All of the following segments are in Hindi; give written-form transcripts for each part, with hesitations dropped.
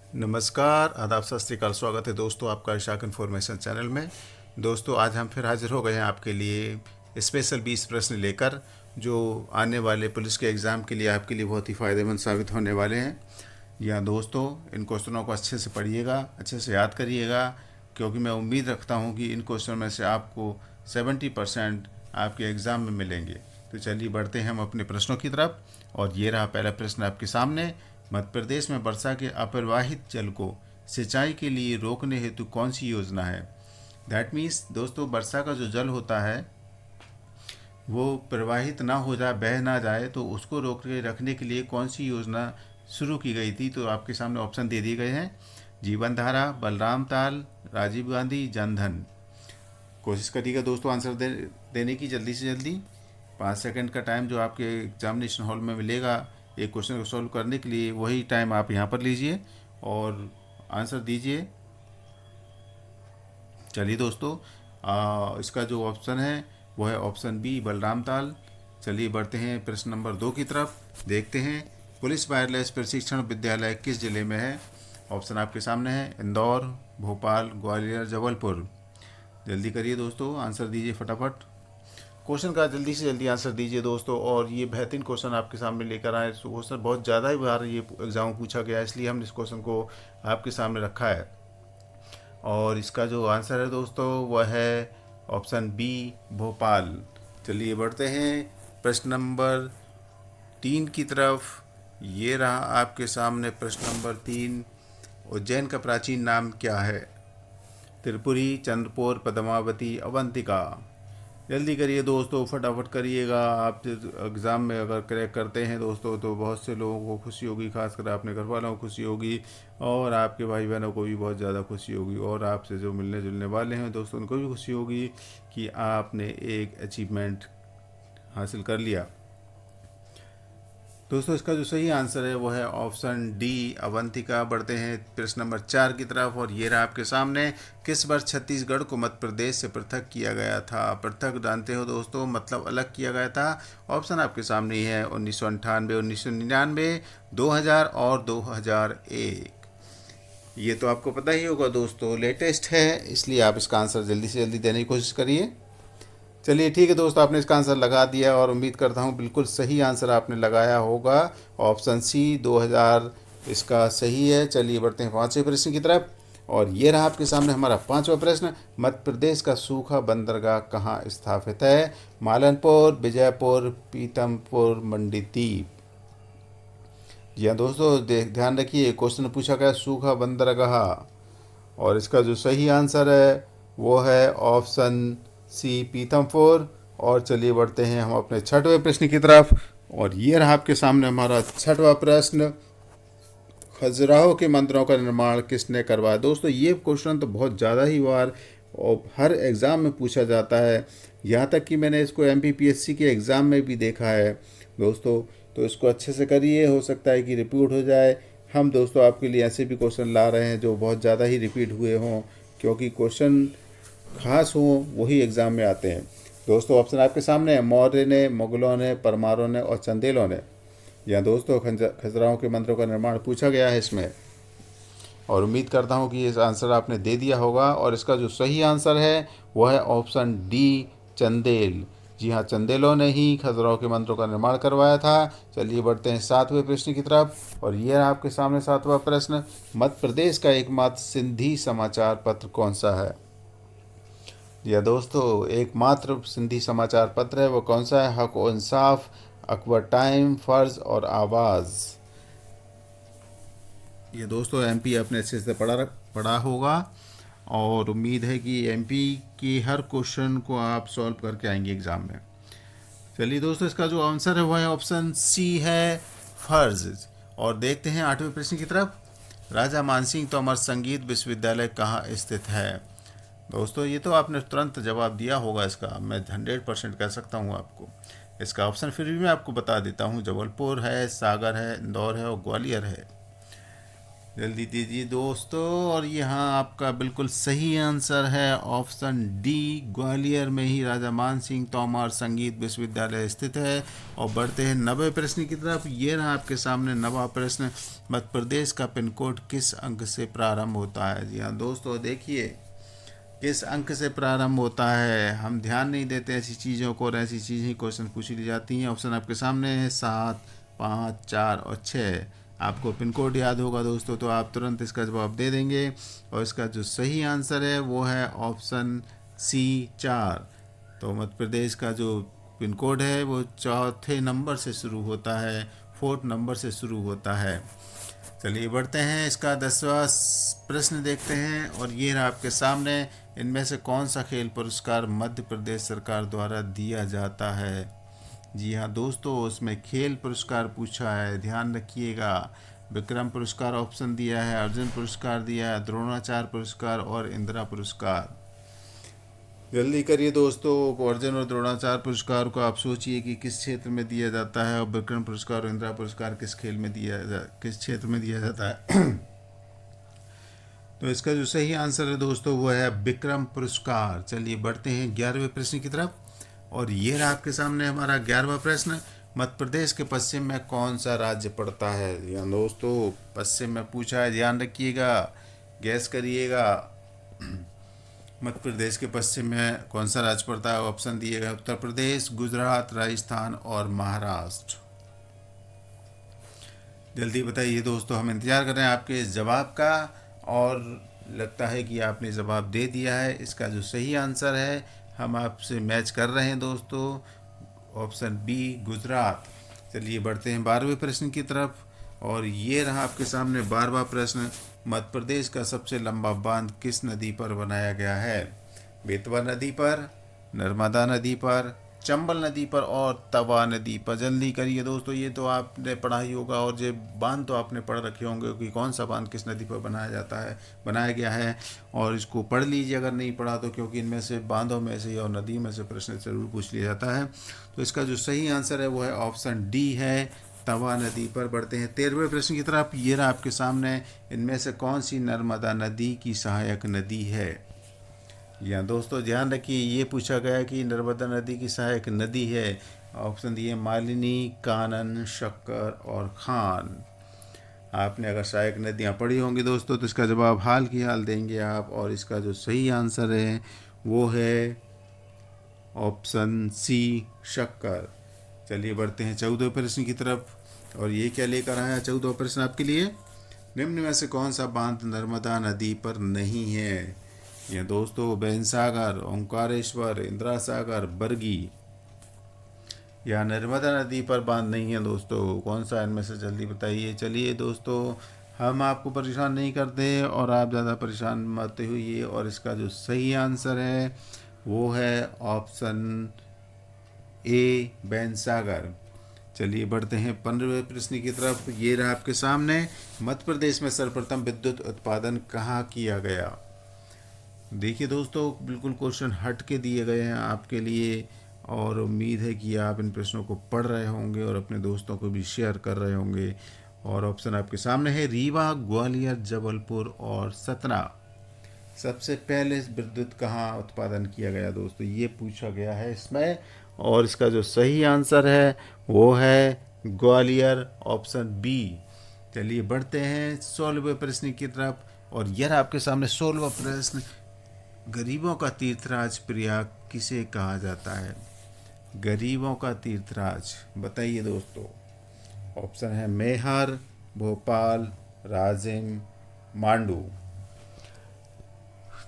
नमस्कार, आदाब, सत श्री अकाल। स्वागत है दोस्तों आपका इशाक इन्फॉर्मेशन चैनल में। दोस्तों आज हम फिर हाजिर हो गए हैं आपके लिए स्पेशल 20 प्रश्न लेकर, जो आने वाले पुलिस के एग्ज़ाम के लिए आपके लिए बहुत ही फ़ायदेमंद साबित होने वाले हैं। या दोस्तों, इन क्वेश्चनों को अच्छे से पढ़िएगा, अच्छे से याद करिएगा, क्योंकि मैं उम्मीद रखता हूँ कि इन क्वेश्चन में से आपको 70% आपके एग्ज़ाम में मिलेंगे। तो चलिए बढ़ते हैं हम अपने प्रश्नों की तरफ। और ये रहा पहला प्रश्न आपके सामने। मध्य प्रदेश में वर्षा के अप्रवाहित जल को सिंचाई के लिए रोकने हेतु कौन सी योजना है? दैट मीन्स दोस्तों, वर्षा का जो जल होता है वो प्रवाहित ना हो जाए, बह ना जाए, तो उसको रोक के रखने के लिए कौन सी योजना शुरू की गई थी? तो आपके सामने ऑप्शन दे दिए गए हैं: जीवन धारा, बलराम ताल, राजीव गांधी, जनधन। कोशिश करिएगा दोस्तों आंसर देने की जल्दी से जल्दी। 5 सेकंड का टाइम जो आपके एग्जामिनेशन हॉल में मिलेगा एक क्वेश्चन को सॉल्व करने के लिए, वही टाइम आप यहाँ पर लीजिए और आंसर दीजिए। चलिए दोस्तों, इसका जो ऑप्शन है वो है ऑप्शन बी, बलराम ताल। चलिए बढ़ते हैं प्रश्न नंबर 2 की तरफ। देखते हैं पुलिस वायरलेस प्रशिक्षण विद्यालय किस जिले में है? ऑप्शन आपके सामने है: इंदौर, भोपाल, ग्वालियर, जबलपुर। जल्दी करिए दोस्तों, आंसर दीजिए फटाफट। क्वेश्चन का जल्दी से जल्दी आंसर दीजिए दोस्तों। और ये बेहतरीन क्वेश्चन आपके सामने लेकर आए। क्वेश्चन बहुत ज़्यादा ही बार ये एग्जाम में पूछा गया है, इसलिए हमने इस क्वेश्चन को आपके सामने रखा है। और इसका जो आंसर है दोस्तों वह है ऑप्शन बी, भोपाल। चलिए बढ़ते हैं प्रश्न नंबर 3 की तरफ। ये रहा आपके सामने प्रश्न नंबर 3। उज्जैन का प्राचीन नाम क्या है? त्रिपुरी, चंद्रपुर, पद्मावती, अवंतिका। जल्दी करिए दोस्तों, फटाफट करिएगा। आप एग्ज़ाम में अगर क्रैक करते हैं दोस्तों तो बहुत से लोगों को खुशी होगी, खासकर अपने घर वालों को खुशी होगी, और आपके भाई बहनों को भी बहुत ज़्यादा खुशी होगी, और आपसे जो मिलने जुलने वाले हैं दोस्तों उनको भी खुशी होगी कि आपने एक अचीवमेंट हासिल कर लिया। दोस्तों इसका जो सही आंसर है वो है ऑप्शन डी, अवंतिका। बढ़ते हैं प्रश्न नंबर 4 की तरफ। और ये रहा आपके सामने। किस वर्ष छत्तीसगढ़ को मध्य प्रदेश से पृथक किया गया था? पृथक जानते हो दोस्तों, मतलब अलग किया गया था। ऑप्शन आपके सामने ही है: 1998, 1999, 2000 और 2001। ये तो आपको पता ही होगा दोस्तों, लेटेस्ट है, इसलिए आप इसका आंसर जल्दी से जल्दी देने की कोशिश करिए। चलिए ठीक है दोस्तों, आपने इसका आंसर लगा दिया और उम्मीद करता हूँ बिल्कुल सही आंसर आपने लगाया होगा। ऑप्शन सी, 2000 इसका सही है। चलिए बढ़ते हैं 5वें प्रश्न की तरफ। और ये रहा आपके सामने हमारा 5वां प्रश्न। मध्य प्रदेश का सूखा बंदरगाह कहाँ स्थापित है? मालनपुर, विजयपुर, पीतमपुर, मंडीदीप। जी हाँ दोस्तों, ध्यान रखिए, क्वेश्चन पूछा गया सूखा बंदरगाह, और इसका जो सही आंसर है वो है ऑप्शन सी, पीतमपुर। और चलिए बढ़ते हैं हम अपने 6वें प्रश्न की तरफ। और ये रहा आपके सामने हमारा 6वां प्रश्न। खजुराहो के मंदिरों का निर्माण किसने करवाया? दोस्तों ये क्वेश्चन तो बहुत ज़्यादा ही बार और हर एग्ज़ाम में पूछा जाता है, यहाँ तक कि मैंने इसको MPPSC के एग्ज़ाम में भी देखा है दोस्तों। तो इसको अच्छे से करिए, हो सकता है कि रिपीट हो जाए। हम दोस्तों आपके लिए ऐसे भी क्वेश्चन ला रहे हैं जो बहुत ज़्यादा ही रिपीट हुए हों, क्योंकि क्वेश्चन खास हों वही एग्ज़ाम में आते हैं दोस्तों। ऑप्शन आपके सामने है: मौर्य ने, मुगलों ने, परमारों ने और चंदेलों ने। यहाँ दोस्तों खजुराहो के मंदिरों का निर्माण पूछा गया है इसमें, और उम्मीद करता हूँ कि इस आंसर आपने दे दिया होगा। और इसका जो सही आंसर है वह है ऑप्शन डी, चंदेल। जी हाँ, चंदेलों ने ही खजुराहो के मंदिरों का निर्माण करवाया था। चलिए बढ़ते हैं 7वें प्रश्न की तरफ। और यह आपके सामने 7वां प्रश्न। मध्य प्रदेश का एकमात्र सिंधी समाचार पत्र कौन सा है? या दोस्तों, एकमात्र सिंधी समाचार पत्र है वो कौन सा है? हक और इंसाफ, अकबर टाइम, फर्ज और आवाज़। ये दोस्तों MP आपने अच्छे से पढ़ा होगा, और उम्मीद है कि MP की हर क्वेश्चन को आप सॉल्व करके आएंगे एग्ज़ाम में। चलिए दोस्तों, इसका जो आंसर है वह है ऑप्शन सी है, फर्ज। और देखते हैं 8वें प्रश्न की तरफ। राजा मानसिंह तोमर संगीत विश्वविद्यालय कहाँ स्थित है? दोस्तों ये तो आपने तुरंत जवाब दिया होगा इसका, मैं 100% कह सकता हूँ आपको। इसका ऑप्शन फिर भी मैं आपको बता देता हूँ: जबलपुर है, सागर है, इंदौर है और ग्वालियर है। जल्दी दीजिए दोस्तों। और यहाँ आपका बिल्कुल सही आंसर है ऑप्शन डी, ग्वालियर में ही राजा मान सिंह तोमर संगीत विश्वविद्यालय स्थित है। और बढ़ते हैं 90 प्रश्न की तरफ। ये रहा आपके सामने 90वां प्रश्न। मध्य प्रदेश का पिन कोड किस अंक से प्रारंभ होता है? जी हाँ दोस्तों, देखिए किस अंक से प्रारंभ होता है। हम ध्यान नहीं देते ऐसी चीज़ों को, और ऐसी चीज़ें ही क्वेश्चन पूछ ली जाती हैं। ऑप्शन आपके सामने है 7, 5, 4 और 6। आपको पिन कोड याद होगा दोस्तों, तो आप तुरंत इसका जवाब दे देंगे। और इसका जो सही आंसर है वो है ऑप्शन सी, 4। तो मध्य प्रदेश का जो पिन कोड है वो चौथे नंबर से शुरू होता है, 4th नंबर से शुरू होता है। चलिए बढ़ते हैं, इसका 10वां प्रश्न देखते हैं। और ये रहा आपके सामने। इनमें से कौन सा खेल पुरस्कार मध्य प्रदेश सरकार द्वारा दिया जाता है? जी हाँ दोस्तों, उसमें खेल पुरस्कार पूछा है, ध्यान रखिएगा। विक्रम पुरस्कार ऑप्शन दिया है, अर्जुन पुरस्कार दिया है, द्रोणाचार्य पुरस्कार और इंदिरा पुरस्कार। जल्दी करिए दोस्तों। अर्जुन और द्रोणाचार्य पुरस्कार को आप सोचिए कि किस क्षेत्र में दिया जाता है, और विक्रम पुरस्कार और इंदिरा पुरस्कार किस किस क्षेत्र में दिया जाता है। तो इसका जो सही आंसर है दोस्तों वो है विक्रम पुरस्कार। चलिए बढ़ते हैं 11वें प्रश्न की तरफ। और ये रहा आपके सामने हमारा 11वां प्रश्न। मध्य प्रदेश के पश्चिम में कौन सा राज्य पड़ता है? यहाँ दोस्तों पश्चिम में पूछा है, ध्यान रखिएगा, गैस करिएगा। मध्य प्रदेश के पश्चिम में कौन सा राज्य पड़ता है? ऑप्शन दिए गए उत्तर प्रदेश, गुजरात, राजस्थान और महाराष्ट्र। जल्दी बताइए दोस्तों, हम इंतज़ार कर रहे हैं आपके इस जवाब का। और लगता है कि आपने जवाब दे दिया है। इसका जो सही आंसर है हम आपसे मैच कर रहे हैं दोस्तों, ऑप्शन बी, गुजरात। चलिए बढ़ते हैं 12वें प्रश्न की तरफ। और ये रहा आपके सामने 12वां प्रश्न। मध्य प्रदेश का सबसे लंबा बांध किस नदी पर बनाया गया है? बेतवा नदी पर, नर्मदा नदी पर, चंबल नदी पर और तवा नदी पर। जल्दी करिए दोस्तों, ये तो आपने पढ़ा ही होगा, और ये बांध तो आपने पढ़ रखे होंगे कि कौन सा बांध किस नदी पर बनाया गया है। और इसको पढ़ लीजिए अगर नहीं पढ़ा तो, क्योंकि इनमें से बांधों में से और नदी में से प्रश्न जरूर पूछ लिया जाता है। तो इसका जो सही आंसर है वो है ऑप्शन डी है, तवा नदी पर। बढ़ते हैं 13वें प्रश्न की तरफ। ये रहा आपके सामने। इनमें से कौन सी नर्मदा नदी की सहायक नदी है? यहाँ दोस्तों ध्यान रखिए, ये पूछा गया कि नर्मदा नदी की सहायक नदी है। ऑप्शन दिए मालिनी, कानन, शक्कर और खान। आपने अगर सहायक नदियाँ पढ़ी होंगी दोस्तों तो इसका जवाब हाल की हाल देंगे आप। और इसका जो सही आंसर है वो है ऑप्शन सी, शक्कर। चलिए बढ़ते हैं 14वें प्रश्न की तरफ। और ये क्या लेकर आया है 14वां प्रश्न आपके लिए। निम्न में से कौन सा बांध नर्मदा नदी पर नहीं है? ये दोस्तों बेनसागर, ओंकारेश्वर, इंदिरा सागर, बरगी। या नर्मदा नदी पर बांध नहीं है दोस्तों, कौन सा इनमें से? जल्दी बताइए। चलिए दोस्तों, हम आपको परेशान नहीं करते और आप ज़्यादा परेशान मत होइए। और इसका जो सही आंसर है वो है ऑप्शन ए, बेनसागर। चलिए बढ़ते हैं 15वें प्रश्न की तरफ। ये रहा आपके सामने। मध्य प्रदेश में सर्वप्रथम विद्युत उत्पादन कहाँ किया गया? देखिए दोस्तों, बिल्कुल क्वेश्चन हट के दिए गए हैं आपके लिए, और उम्मीद है कि आप इन प्रश्नों को पढ़ रहे होंगे और अपने दोस्तों को भी शेयर कर रहे होंगे। और ऑप्शन आपके सामने है रीवा, ग्वालियर, जबलपुर और सतना। सबसे पहले विद्युत कहाँ उत्पादन किया गया दोस्तों, ये पूछा गया है इसमें। और इसका जो सही आंसर है वो है ग्वालियर, ऑप्शन बी। चलिए बढ़ते हैं 16वें प्रश्न की तरफ। और यह आपके सामने 16वां प्रश्न। गरीबों का तीर्थराज प्रयाग किसे कहा जाता है? गरीबों का तीर्थराज, बताइए दोस्तों। ऑप्शन है मैहर, भोपाल, राजिम, मांडू।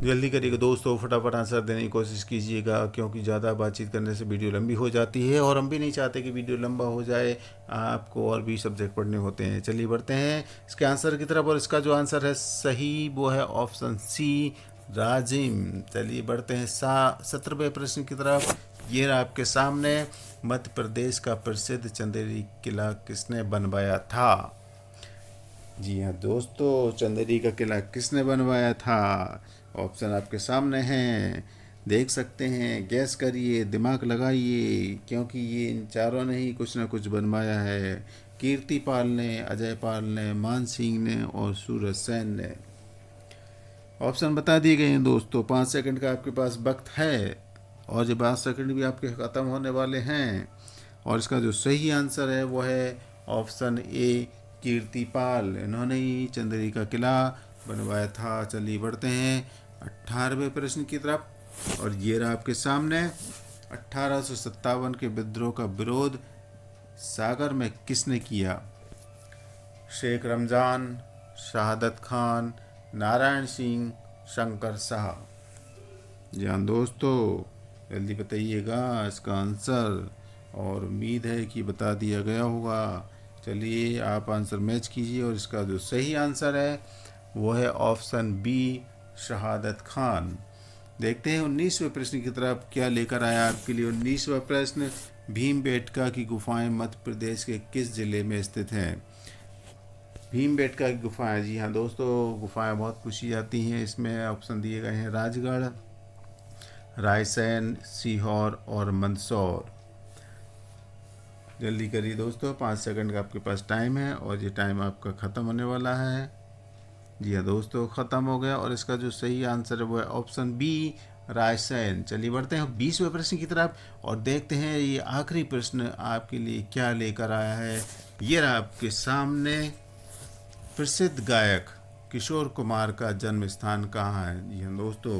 जल्दी करिएगा दोस्तों, फटाफट आंसर देने की कोशिश कीजिएगा, क्योंकि ज़्यादा बातचीत करने से वीडियो लंबी हो जाती है और हम भी नहीं चाहते कि वीडियो लंबा हो जाए, आपको और भी सब्जेक्ट पढ़ने होते हैं। चलिए बढ़ते हैं इसके आंसर की तरफ। और इसका जो आंसर है सही वो है ऑप्शन सी, राजिम। चलिए बढ़ते हैं 17वें प्रश्न की तरफ। ये रहा आपके सामने। मध्य प्रदेश का प्रसिद्ध चंदेरी किला किसने बनवाया था? जी हाँ दोस्तों, चंदेरी का किला किसने बनवाया था? ऑप्शन आपके सामने हैं, देख सकते हैं, गैस करिए, दिमाग लगाइए, क्योंकि ये इन चारों ने ही कुछ ना कुछ बनवाया है। कीर्तिपाल ने, अजय पाल ने, मान सिंह ने और सूरज सेन ने। ऑप्शन बता दिए गए हैं दोस्तों। 5 सेकंड का आपके पास वक्त है और ये 5 सेकंड भी आपके ख़त्म होने वाले हैं। और इसका जो सही आंसर है वो है ऑप्शन ए, कीर्तिपाल। इन्होंने ही चंदेरी का किला बनवाया था। चलिए बढ़ते हैं 18वें प्रश्न की तरफ। और ये रहा आपके सामने। 1857 के विद्रोह का विरोध सागर में किसने किया? शेख रमज़ान, शहादत खान, नारायण सिंह, शंकर शाह। जी हाँ दोस्तों, जल्दी बताइएगा इसका आंसर और उम्मीद है कि बता दिया गया होगा। चलिए आप आंसर मैच कीजिए और इसका जो सही आंसर है वो है ऑप्शन बी, शहादत खान। देखते हैं 19वें प्रश्न की तरफ क्या लेकर आया आपके लिए। 19वां प्रश्न, भीमबेटका की गुफाएं मध्य प्रदेश के किस जिले में स्थित हैं? भीमबेटका की गुफाएं, जी हाँ दोस्तों, गुफाएं बहुत पूछी जाती हैं। इसमें ऑप्शन दिए गए हैं राजगढ़, रायसेन, सीहोर और मंदसौर। जल्दी करिए दोस्तों, 5 सेकंड का आपके पास टाइम है और ये टाइम आपका ख़त्म होने वाला है। जी हाँ दोस्तों, ख़त्म हो गया और इसका जो सही आंसर है वो है ऑप्शन बी, रायसेन। चलिए बढ़ते हैं 20वें प्रश्न की तरफ और देखते हैं ये आखिरी प्रश्न आपके लिए क्या लेकर आया है। ये रहा आपके सामने। प्रसिद्ध गायक किशोर कुमार का जन्म स्थान कहाँ है? जी हाँ दोस्तों,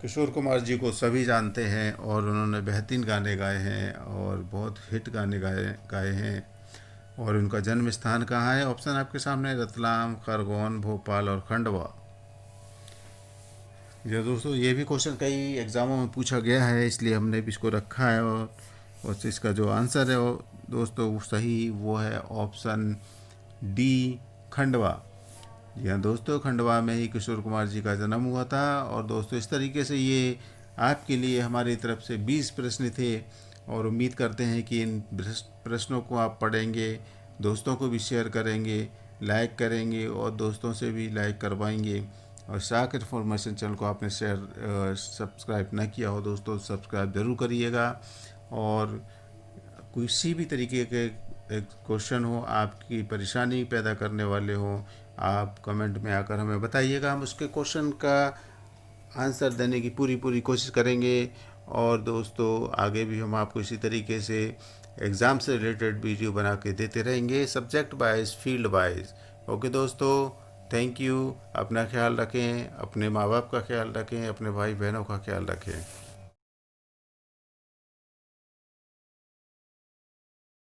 किशोर कुमार जी को सभी जानते हैं और उन्होंने बेहतरीन गाने गाए हैं और बहुत हिट गाने गाए हैं। और उनका जन्म स्थान कहाँ है? ऑप्शन आपके सामने रतलाम, खरगोन, भोपाल और खंडवा। ये दोस्तों, ये भी क्वेश्चन कई एग्ज़ामों में पूछा गया है, इसलिए हमने भी इसको रखा है। और इसका जो आंसर है वो दोस्तों वो सही वो है ऑप्शन डी, खंडवा। जी हाँ दोस्तों, खंडवा में ही किशोर कुमार जी का जन्म हुआ था। और दोस्तों इस तरीके से ये आपके लिए हमारी तरफ से 20 प्रश्न थे और उम्मीद करते हैं कि इन प्रश्नों को आप पढ़ेंगे, दोस्तों को भी शेयर करेंगे, लाइक करेंगे और दोस्तों से भी लाइक करवाएंगे। और शाक इन्फॉर्मेशन चैनल को आपने सब्सक्राइब ना किया हो दोस्तों, सब्सक्राइब ज़रूर करिएगा। और किसी भी तरीके के क्वेश्चन हो, आपकी परेशानी पैदा करने वाले हो, आप कमेंट में आकर हमें बताइएगा। हम उसके क्वेश्चन का आंसर देने की पूरी कोशिश करेंगे। और दोस्तों आगे भी हम आपको इसी तरीके से एग्ज़ाम से रिलेटेड वीडियो बना के देते रहेंगे, subject wise, field wise. Okay दोस्तों, थैंक यू। अपना ख्याल रखें, अपने माँ बाप का ख्याल रखें, अपने भाई बहनों का ख्याल रखें।